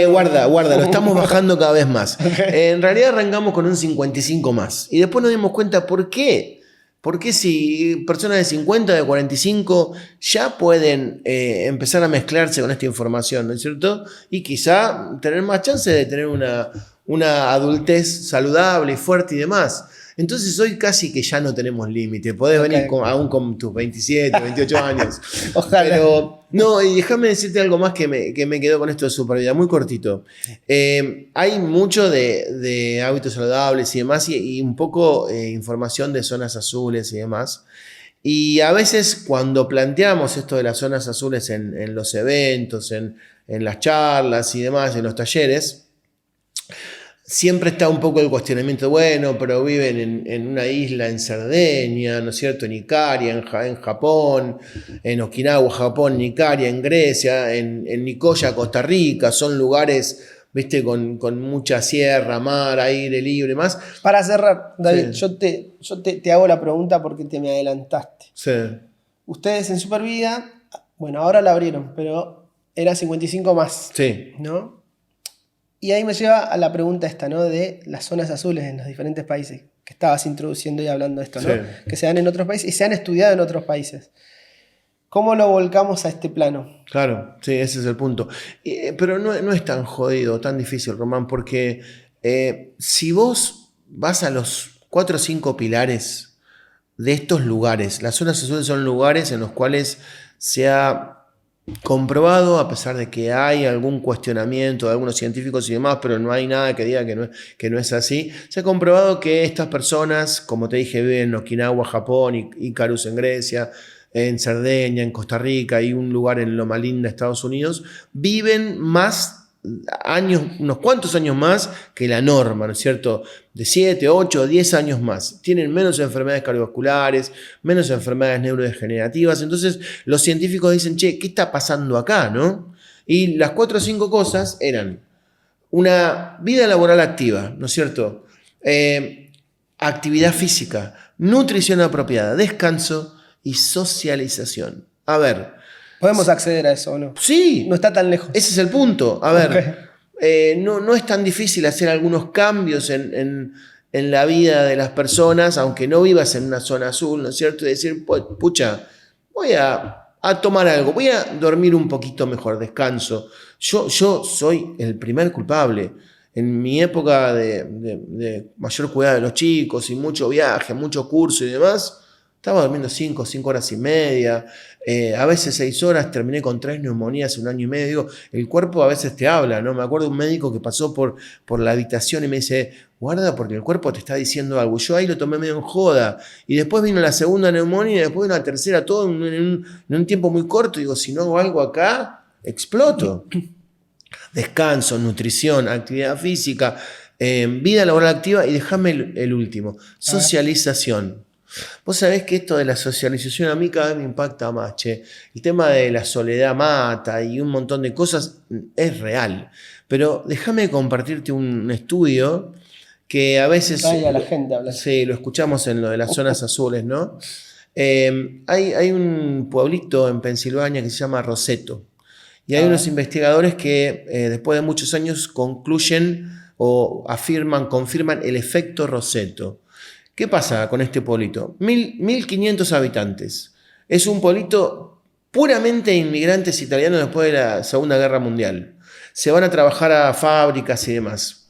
Guarda, lo estamos bajando cada vez más. Okay. En realidad arrancamos con un 55 más y después nos dimos cuenta por qué ¿Por qué si personas de 50, de 45 ya pueden empezar a mezclarse con esta información, ¿no es cierto? Y quizá tener más chance de tener una adultez saludable y fuerte y demás. Entonces hoy casi que ya no tenemos límite. Podés venir aún con tus 27, 28 años. Ojalá. Pero no, y déjame decirte algo más que me quedó con esto de Supervida, muy cortito. Hay mucho de hábitos saludables y demás, y un poco información de zonas azules y demás. Y a veces cuando planteamos esto de las zonas azules en los eventos, en las charlas y demás, en los talleres, siempre está un poco el cuestionamiento, bueno, pero viven en una isla en Cerdeña, ¿no es cierto? En Ikaria, en Japón, en Okinawa, Japón, en Ikaria, en Grecia, en Nicoya, Costa Rica, son lugares, viste, con mucha sierra, mar, aire libre y más. Para cerrar, David, Sí. yo te hago la pregunta porque te me adelantaste. Sí. Ustedes en Supervida, bueno, ahora la abrieron, pero era 55 más, Sí. ¿no? Y ahí me lleva a la pregunta esta, ¿no? De las zonas azules en los diferentes países, que estabas introduciendo y hablando de esto, ¿no? Sí. Que se dan en otros países y se han estudiado en otros países. ¿Cómo lo volcamos a este plano? Claro, sí, ese es el punto. Pero no es tan jodido, tan difícil, Román, porque si vos vas a los 4 o 5 pilares de estos lugares, las zonas azules son lugares en los cuales se ha comprobado, a pesar de que hay algún cuestionamiento de algunos científicos y demás, pero no hay nada que diga que no es así, se ha comprobado que estas personas, como te dije, viven en Okinawa, Japón, Icarus en Grecia, en Cerdeña, en Costa Rica y un lugar en Loma Linda, Estados Unidos, viven más años, unos cuantos años más que la norma, ¿no es cierto? De 7, 8, 10 años más. Tienen menos enfermedades cardiovasculares, menos enfermedades neurodegenerativas. Entonces los científicos dicen, che, ¿qué está pasando acá, no? Y las 4 o 5 cosas eran una vida laboral activa, ¿no es cierto? Actividad física, nutrición apropiada, descanso y socialización. A ver. ¿Podemos acceder a eso o no? Sí. No está tan lejos. Ese es el punto. A ver, no es tan difícil hacer algunos cambios en la vida de las personas, aunque no vivas en una zona azul, ¿no es cierto? Y decir, pucha, voy a tomar algo, voy a dormir un poquito mejor, descanso. Yo soy el primer culpable. En mi época de mayor cuidado de los chicos y mucho viaje, mucho curso y demás, estaba durmiendo 5 horas y media, a veces 6 horas, terminé con 3 neumonías en 1 año y medio. Digo, el cuerpo a veces te habla, ¿no? Me acuerdo de un médico que pasó por la habitación y me dice, guarda porque el cuerpo te está diciendo algo. Yo ahí lo tomé medio en joda. Y después vino la segunda neumonía y después vino la tercera, todo en un tiempo muy corto. Digo, si no hago algo acá, exploto. Descanso, nutrición, actividad física, vida laboral activa y déjame el último, socialización. Vos sabés que esto de la socialización a mí cada vez me impacta más, che. El tema de la soledad mata y un montón de cosas es real. Pero déjame compartirte un estudio que a veces... Vaya la gente habla. Sí, lo escuchamos en lo de las zonas azules, ¿no? Hay un pueblito en Pensilvania que se llama Roseto. Y hay unos investigadores que después de muchos años concluyen o confirman el efecto Roseto. ¿Qué pasa con este pueblito? 1.500 habitantes. Es un pueblito puramente de inmigrantes italianos después de la Segunda Guerra Mundial. Se van a trabajar a fábricas y demás.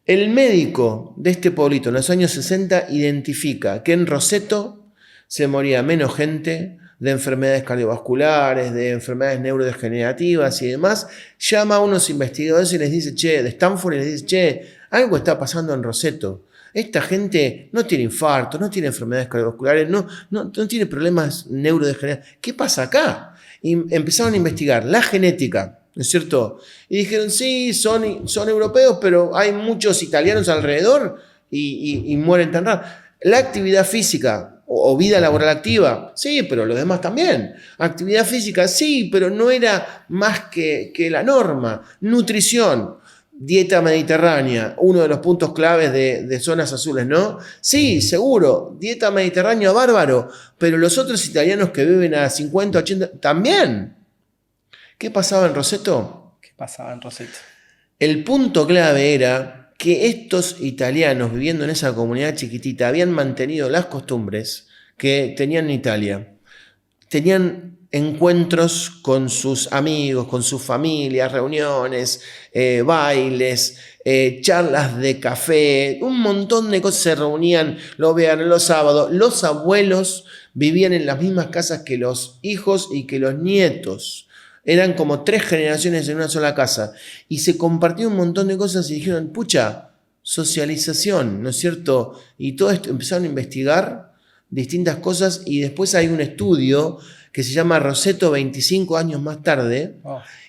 El médico de este pueblito en los años 60 identifica que en Roseto se moría menos gente de enfermedades cardiovasculares, de enfermedades neurodegenerativas y demás. Llama a unos investigadores y les dice, de Stanford, y les dice, algo está pasando en Roseto. Esta gente no tiene infarto, no tiene enfermedades cardiovasculares, no tiene problemas neurodegenerativos. ¿Qué pasa acá? Y empezaron a investigar la genética, ¿no es cierto? Y dijeron, sí, son europeos, pero hay muchos italianos alrededor y mueren tan rápido. La actividad física o vida laboral activa, sí, pero los demás también. Actividad física, sí, pero no era más que la norma. Nutrición. Dieta mediterránea, uno de los puntos claves de zonas azules, ¿no? Sí, seguro, dieta mediterránea bárbaro, pero los otros italianos que viven a 50, 80, también. ¿Qué pasaba en Roseto? ¿Qué pasaba en Roseto? El punto clave era que estos italianos viviendo en esa comunidad chiquitita habían mantenido las costumbres que tenían en Italia. Tenían encuentros con sus amigos, con sus familias, reuniones, bailes, charlas de café, un montón de cosas se reunían los viernes, los sábados. Los abuelos vivían en las mismas casas que los hijos y que los nietos. Eran como 3 generaciones en una sola casa. Y se compartió un montón de cosas y dijeron, pucha, socialización, ¿no es cierto? Y todo esto empezaron a investigar distintas cosas y después hay un estudio que se llama Roseto 25 años más tarde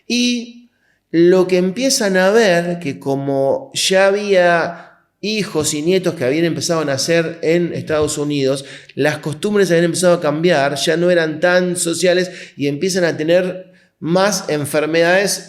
y lo que empiezan a ver que como ya había hijos y nietos que habían empezado a nacer en Estados Unidos, las costumbres habían empezado a cambiar, ya no eran tan sociales y empiezan a tener más enfermedades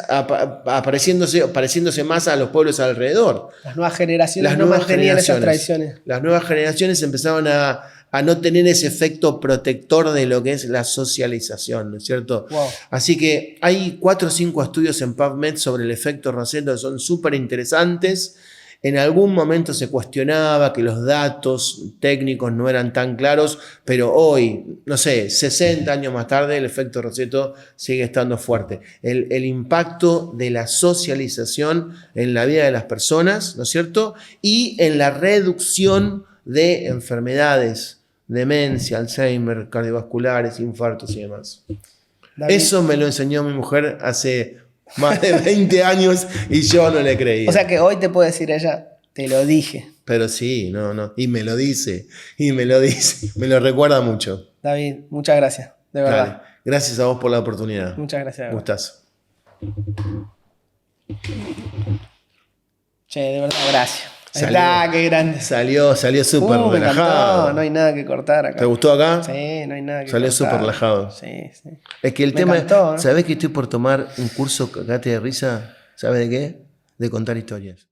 pareciéndose más a los pueblos alrededor. Las nuevas generaciones no mantenían esas tradiciones. Las nuevas generaciones empezaban a no tener ese efecto protector de lo que es la socialización, ¿no es cierto? Wow. Así que hay 4 o 5 estudios en PubMed sobre el efecto Roseto que son súper interesantes. En algún momento se cuestionaba que los datos técnicos no eran tan claros, pero hoy, no sé, 60 años más tarde, el efecto Roseto sigue estando fuerte. El impacto de la socialización en la vida de las personas, ¿no es cierto? Y en la reducción de enfermedades, demencia, Alzheimer, cardiovasculares, infartos y demás. David. Eso me lo enseñó mi mujer hace más de 20 años y yo no le creía. O sea que hoy te puede decir ella, te lo dije. Pero sí, no. Y me lo dice. Me lo recuerda mucho. David, muchas gracias. De verdad. Dale. Gracias a vos por la oportunidad. Muchas gracias. Gustazo. Che, de verdad, gracias. Está, qué grande. Salió súper Me relajado. encantó, no hay nada que cortar acá. ¿Te gustó acá? Sí, no hay nada que Salió cortar. súper relajado. Sí. Es que el Me tema, encantó, ¿no? ¿sabés que estoy por tomar un curso cagate de risa? ¿Sabes de qué? De contar historias.